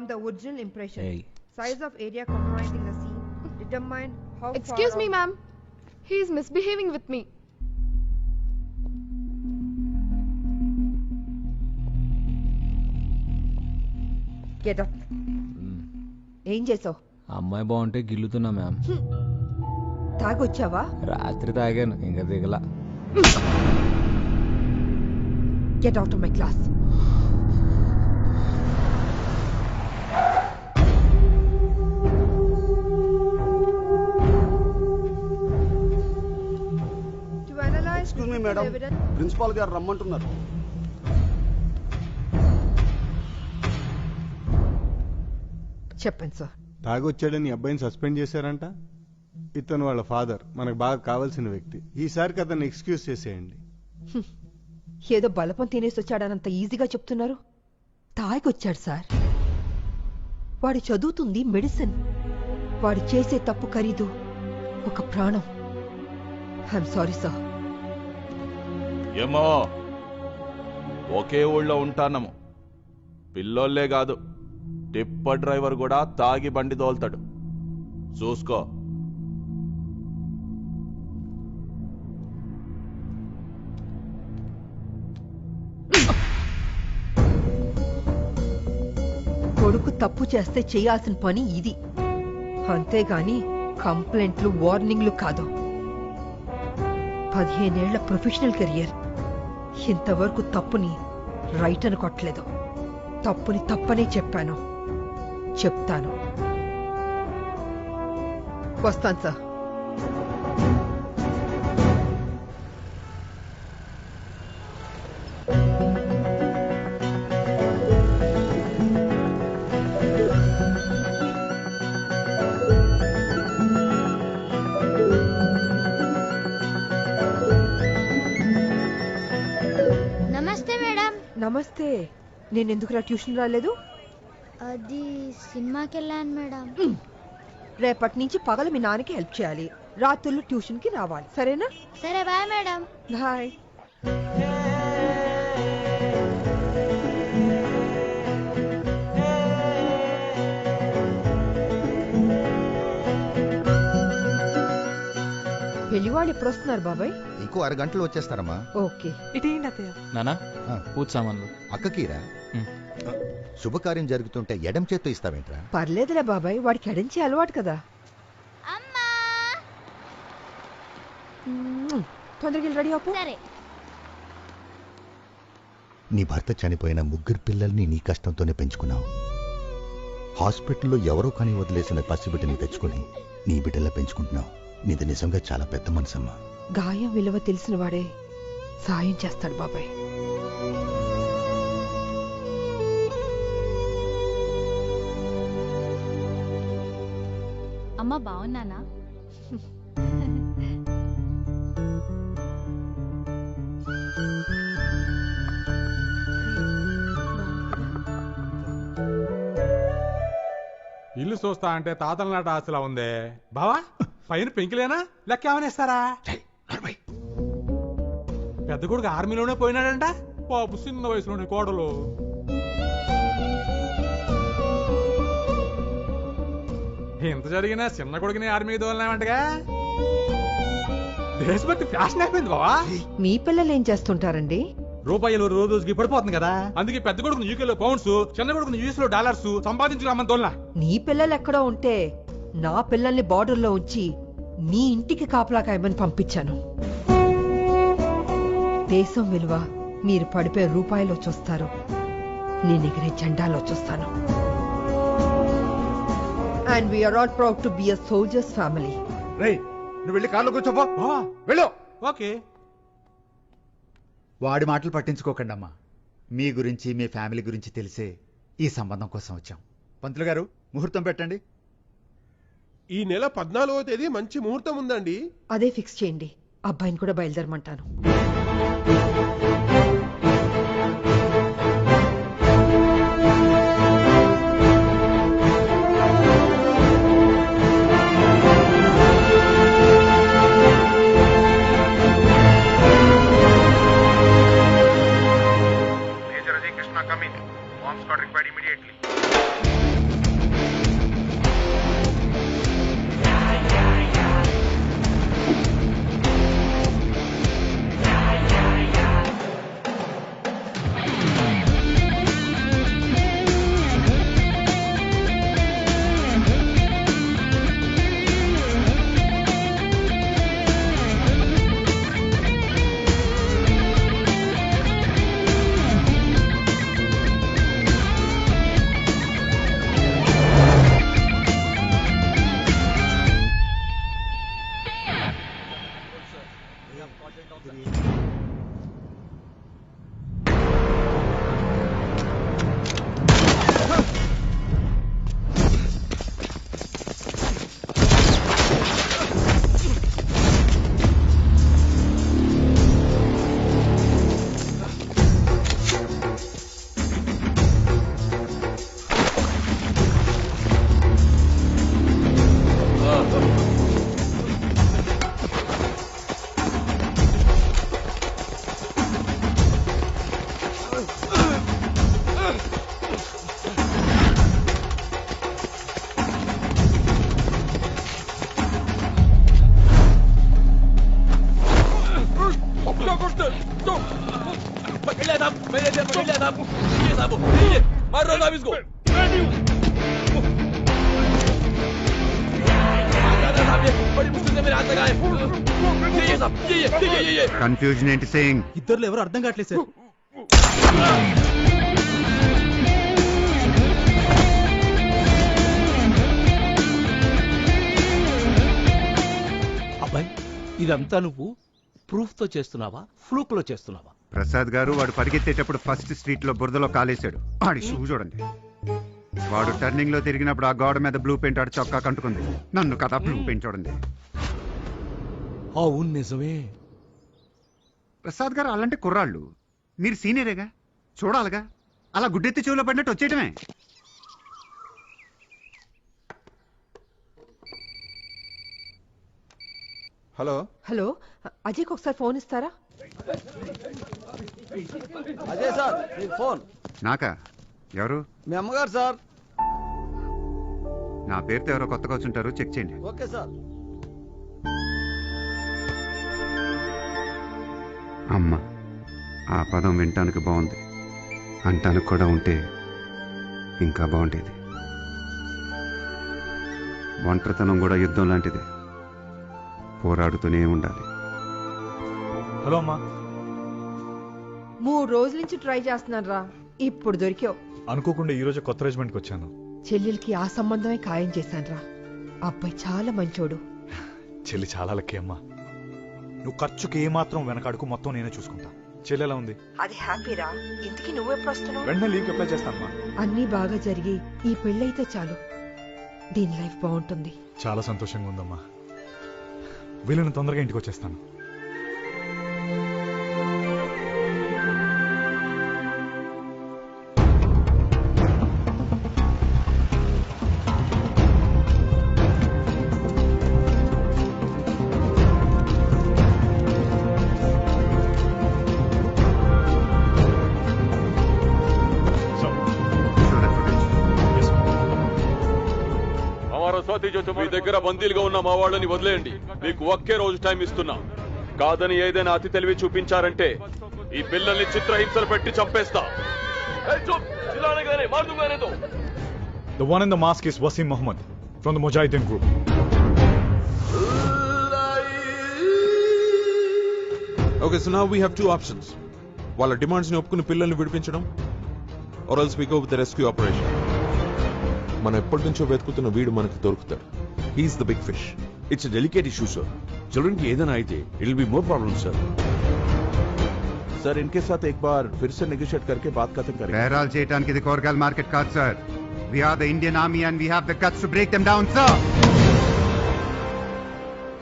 Form the original impression. Hey. Size of area comprising the scene. Determine how Excuse far me, out- ma'am. He is misbehaving with me. Get up. ఏం చేసావు? అమ్మాయి బాగుంటే గిల్లుతున్నా ma'am. తాగొచ్చావా? రాత్రి తాగాను ఇంకా దిగలా. Get out of my class. To analyze excuse me physical madam, evidence. Principal గారు రమ్మంటున్నారు. చెప్పండి సార్. తాగొచ్చాడని అబ్బాయిని సస్పెండ్ చేశారంట. ఇతను వాళ్ళ ఫాదర్, మనకు బాగా కావాల్సిన వ్యక్తి. ఈసారికి అతన్ని ఎక్స్క్యూజ్ చేసేయండి. ఏదో బలపం తినేసి వచ్చాడనంత ఈజీగా చెప్తున్నారు. తాగొచ్చాడు సార్. వాడు చదువుతుంది మెడిసిన్. వాడు చేసే తప్పు ఖరీదు ఒక ప్రాణం. I'm sorry sir. ఏమో ఒకే ఊళ్ళో ఉంటానము. పిల్లోళ్లే కాదు, టిప్పర్ డ్రైవర్ కూడా తాగి బండి తోలుతాడు. చూసుకో. కొడుకు తప్పు చేస్తే చేయాల్సిన పని ఇది, అంతేగాని కంప్లైంట్లు వార్నింగ్లు కాదు. 15 ఏళ్ల ప్రొఫెషనల్ కెరియర్, ఇంతవరకు తప్పుని రైట్ అని కొట్టలేదు. తప్పుని తప్పనే చెప్పాను, చెప్తాను. వస్తాను సార్. నమస్తే మేడం. నమస్తే. నేనెందుకురా ట్యూషన్ రాలేదు? అది సినిమాకి వెళ్ళాను మేడం. రేపటి నుంచి పగలు మీ నాన్నకి హెల్ప్ చేయాలి, రాత్రులు ట్యూషన్ కి రావాలి, సరేనా? సరే బాయ్ మేడం. బాయ్. పెళ్లివాళ్ళు ఎప్పుడు వస్తున్నారు బాబాయ్? ఇంకో అరగంటలో వచ్చేస్తారమ్మా. ఓకే. నానా ఆ. పూజ సామాన్లు. అక్కకీరా హ్మ్. శుభకార్యం జరుగుతుంటే ఎడం చేత్తో ఇస్తావేంట్రా? పర్లేదులే బాబాయ్, వాడికి ఎడంచి అలవాటు కదా. అమ్మా. తొందరగా రెడీ అవ్వు. సరే. నీ భర్త చనిపోయిన 3 పిల్లల్ని నీ కష్టంతోనే పెంచుకున్నావు. హాస్పిటల్లో ఎవరో కానీ వదిలేసిన పసిబిడ్డని తెచ్చుకుని నీ బిడ్డలా పెంచుకుంటున్నావు. నీది నిజంగా చాలా పెద్ద మనసమ్మా. గాయం విలువ తెలిసిన వాడే సాయం చేస్తాడు బాబాయ్. అమ్మ బాగున్నానా? ఇల్లు చూస్తా అంటే తాతల నాట ఆశలా ఉందే బావా. పైన పెంకిలేనా లెక్క ఏమనేస్తారా? పెద్ద కొడుకు ఆర్మీలోనే పోయినాడంట. పాపు చిన్న వయసులోనే కోడలు. ఇంత జరిగినా చిన్న కొడుకుని ఆర్మీ దోలనేమంటగా. దేశభక్తి ఫ్యాషన్ అయిపోయింది బావా. మీ పిల్లలు ఏం చేస్తుంటారండి? రూపాయలు రోజుకి పడిపోతుంది కదా, అందుకే పెద్ద కొడుకుని యూకేలో పౌండ్స్, చిన్న కొడుకుని యూఎస్ లో డాలర్స్ సంపాదించుకురామని తోలనా. నీ పిల్లలు ఎక్కడో ఉంటే నా పిల్లల్ని బార్డర్లో ఉంచి నీ ఇంటికి కాపలా కాయమని పంపించాను. దేశం విలువ మీరు పడిపోయే రూపాయలో చూస్తారు, నేను ఎగిరే జెండాలో చూస్తాను. And we're all proud to be a soldier's family. రేయ్, నువ్వు వెళ్ళి కార్లో కూర్చోపో. వెళ్ళు. ఓకే. వాడి మాటలు పట్టించుకోకండి అమ్మా. మీ గురించి మీ ఫ్యామిలీ గురించి తెలిసే ఈ సంబంధం కోసం వచ్చాం. పంతులు గారు ముహూర్తం పెట్టండి. ఈ నెల 14వ తేదీ మంచి ముహూర్తం ఉందండి. అదే ఫిక్స్ చేయండి. అబ్బాయిని కూడా బయలుదేరమంటాను. Major Ajay Krishna, come in. Bomb squad required immediately. Confusion ఏంటి సేయింగ్? ఇద్దరు ఎవరు అర్థం కావట్లేదు సార్. అబ్బాయి, ఇదంతా నువ్వు ప్రూఫ్ తో చేస్తున్నావా, ఫ్లూక్ లో చేస్తున్నావా? ప్రసాద్ గారు వాడు పరిగెత్తేటప్పుడు ఫస్ట్ స్ట్రీట్ లో బురదలో కాలేశాడు. ఆడి షూ చూడండి. వాడు టర్నింగ్ లో తిరిగినప్పుడు ఆ గోడ మీద బ్లూ పెయింట్ ఆడు చొక్కా కంటుకుంది. నన్ను కదా బ్లూ పెయింట్ చూడండి. అవును, నిజమే. ప్రసాద్ గారు అలాంటి కుర్రాళ్ళు, మీరు సీనియరేగా, చూడాలిగా. అలా గుడ్డెత్తి చెవులో పడినట్టు వచ్చేయటమే. హలో హలో, అజయ్కి ఒకసారి ఫోన్ ఇస్తారా? అదే సార్, మీకు ఫోన్. నాకా? ఎవరు? మీ అమ్మగారు సార్. నా పేరుతో ఎవరో కొత్తగా వచ్చుంటారు, చెక్ చేయండి. Okay sir. అమ్మ, ఆ పదం వినటానికి బాగుంది, అంటానికి కూడా ఉంటే ఇంకా బాగుండేది. ఒంటరితనం కూడా యుద్ధం లాంటిది, పోరాడుతూనే ఉండాలి. హలో అమ్మా. 3 రోజుల నుంచి ట్రై చేస్తున్నాను రా, ఇప్పుడు దొరికావు. అనుకోకుండా ఈ రోజు కొత్త రెజిమెంట్కి వచ్చాను. చెల్లెలకి ఆ సంబంధమే ఖాయం చేశాను రా. అబ్బాయి చాలా మంచోడు. చెల్లి చాలా లక్కీ అమ్మా. నువ్వు ఖర్చుకి ఏమాత్రం వెనకాడుకు, మొత్తం నేనే చూసుకుంటా. చెల్లి ఎలా ఉంది? అది హ్యాపీరా. ఇంటికి నువ్వెప్పుడు వస్తున్నావు? వెంటనే లీవ్కి అప్లై చేస్తానమ్మా. అన్నీ బాగా జరిగి ఈ పెళ్ళైతే చాలు, దీని లైఫ్ బాగుంటుంది. చాలా సంతోషంగా ఉందమ్మా. వీళ్ళని తొందరగా ఇంటికి వచ్చేస్తాను. మీ దగ్గర బందీలుగా ఉన్న మా వాళ్ళని వదిలేయండి. మీకు ఒకే రోజు టైం ఇస్తున్నా. కాదని ఏదైనా అతి తెలివి చూపించారంటే ఈ పిల్లల్ని చిత్రహింసలు పెట్టి చంపేస్తా. The one in the mask is Wasim Mohammed from the Mujahideen group. Okay, so now we have two options. వాళ్ళ డిమాండ్స్ ని ఒప్పుకుని పిల్లల్ని విడిపించడం, or else we go with the rescue operation. మనం ఎప్పటి నుంచో వెతుకుతున్న వీడు మనకు దొరుకుతాడు. He's the big fish. It's delicate issue sir. Children కి ఏదైనా అయితే it will be more problem sir. Sir इनके साथ एक बार फिर से नेगोशिएट करके बात खत्म करेंगे. బేరాలు చేయడానికి ఇది కూరగాయల మార్కెట్ కాదు sir. We are the Indian Army and we have the guts to break them down, sir.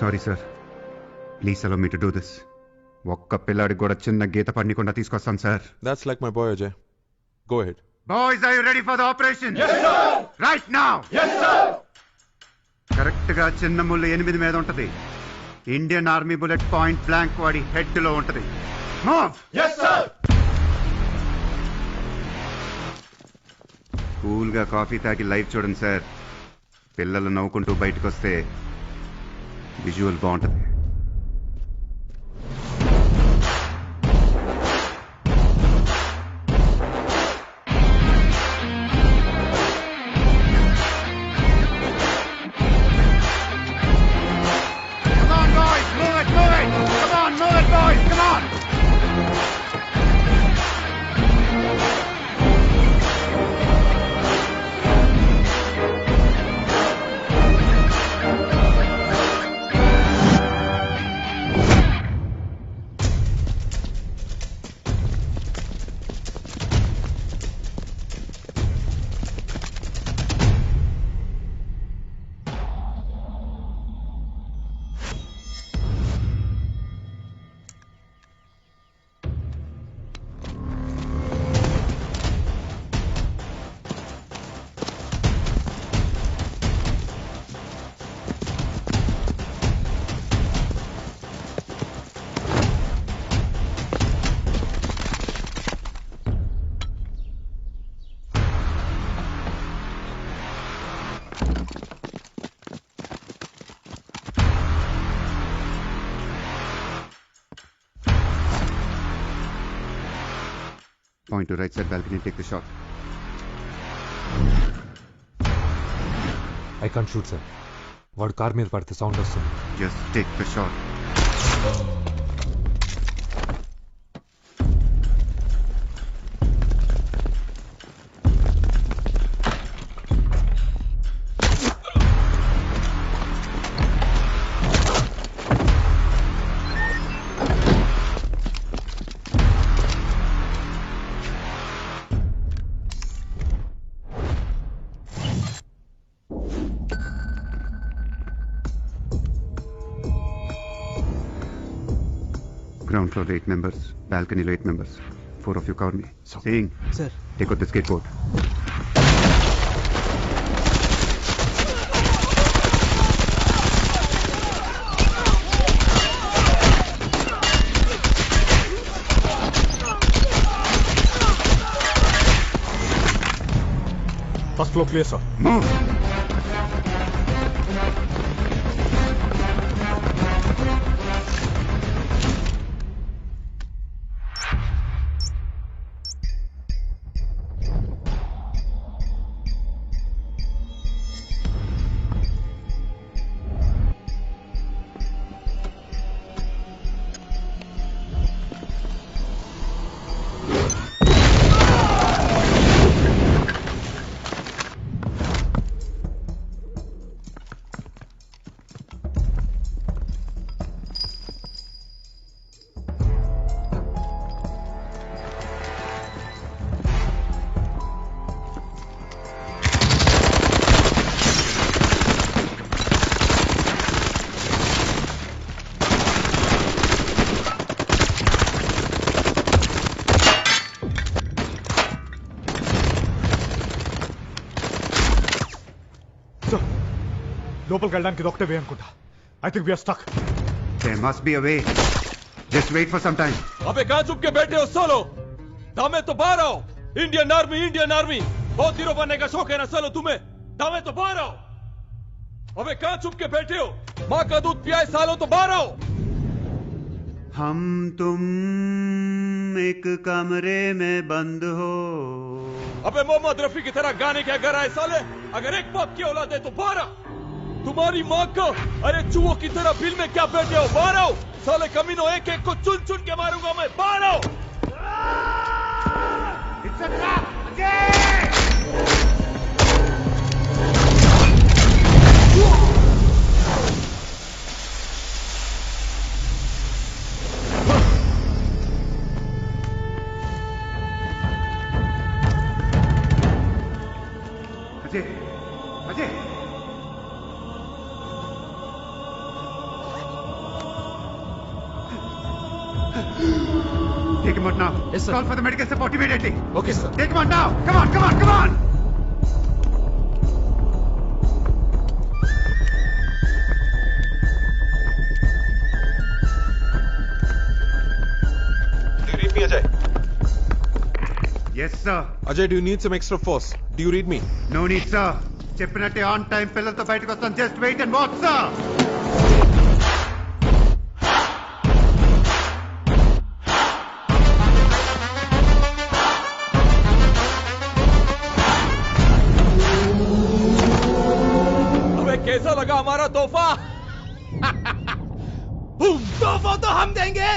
Sorry sir. Please allow me to do this. ఒక్క పిల్లాడికి కూడా చిన్న గీత పడకుండా తీసుకొస్తాను sir. That's like my boy Ajay. Go ahead. Boys, are you ready for the operation? Yes sir. Right now. Yes sir. Correct గా చిన్న ముళ్ళు 8 మీద ఉంటది. Indian army bullet point blank వాడి హెడ్ లో ఉంటది. Move. Yes sir. కూల్ గా coffee తాగి లైవ్ చూడండి సార్. పిల్లలు నవ్వుకుంటూ బయటకు వస్తే విజువల్ బాగుంటది. Point to right side balcony, take the shot. I can't shoot sir. వాడు కార్ మీద పడితే సౌండ్ వస్తుంది. Just take the shot. Ground floor 8 members, balcony 8 members. 4 of you cover me. Saying, Sir. Take out the skateboard. First floor clear sir. Move! లోపలికి వెళ్ళడానికి ఇది ఒకటే way అనుకుంటా. I think we're stuck. There must be a way. Just wait for some time. अबे कहाँ चुप के बैठे हो सोलो? दामे तो बाहर आओ. इंडियन आर्मी बहुत हीरो बनने का शौक है ना सोलो तुम्हें? दामे तो बाहर आओ. अबे कहाँ चुप के बैठे हो? माँ का दूध पियाए सालो तो बाहर आओ. हम तुम एक कमरे में बंद हो. अबे मोहम्मद रफी की तरह गाने क्या गा रहा है साले? अगर एक बाप की औलाद है तो बाहर आ. तुम्हारी माँ को अरे चूहों की तरह बिल में क्या बैठे हो? बाहर आओ साले कमीनों, एक एक को चुन चुन के मारूंगा मैं. बाहर आओ. It's a trap! Ajay! Ajay! Take him out now. Yes, sir. Call for the medical support immediately. Okay, sir. Take him out now. Come on, come on, come on. Do you read me, Ajay? Yes, sir. Ajay, do you need some extra force? Do you read me? No need, sir. చెప్పినట్టే on time పిల్లలతో బయటకు వస్తాం. Just wait and watch, sir. अबे कैसा लगा हमारा तोहफा? तोहफा तो हम देंगे,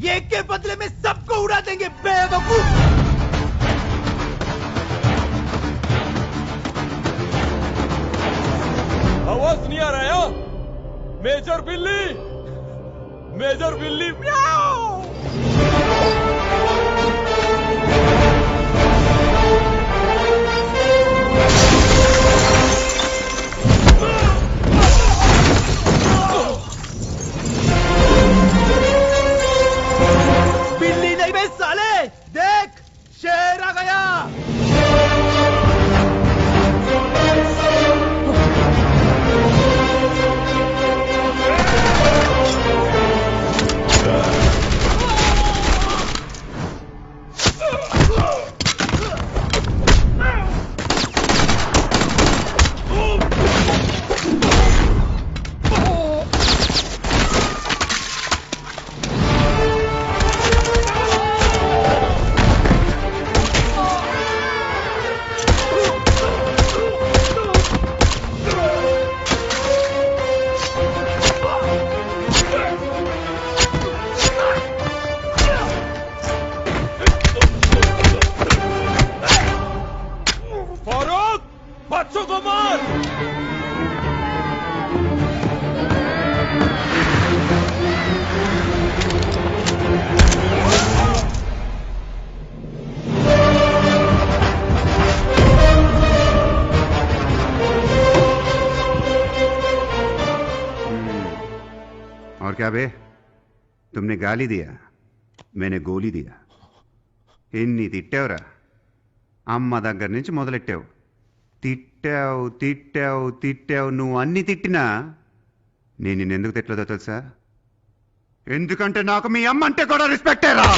ये के बदले में सबको उड़ा देंगे बेवकूफ. आवाज नहीं आ रहा है? मेजर बिल्ली म्याऊ. बिल्ली नहीं बे साले, देख शेर आ गया. और क्या बे तुमने गाली दिया मैंने గోలీ దియా ఎన్ని తిట్టావురా అమ్మ దగ్గర నుంచి మొదలెట్టావు తిట్టావు తిట్టావు తిట్టావు నువ్వు అన్ని తిట్టినా నేను నిన్నెందుకు తిట్టలేదో తెలుసా ఎందుకంటే నాకు మీ అమ్మ అంటే కూడా రెస్పెక్టే రా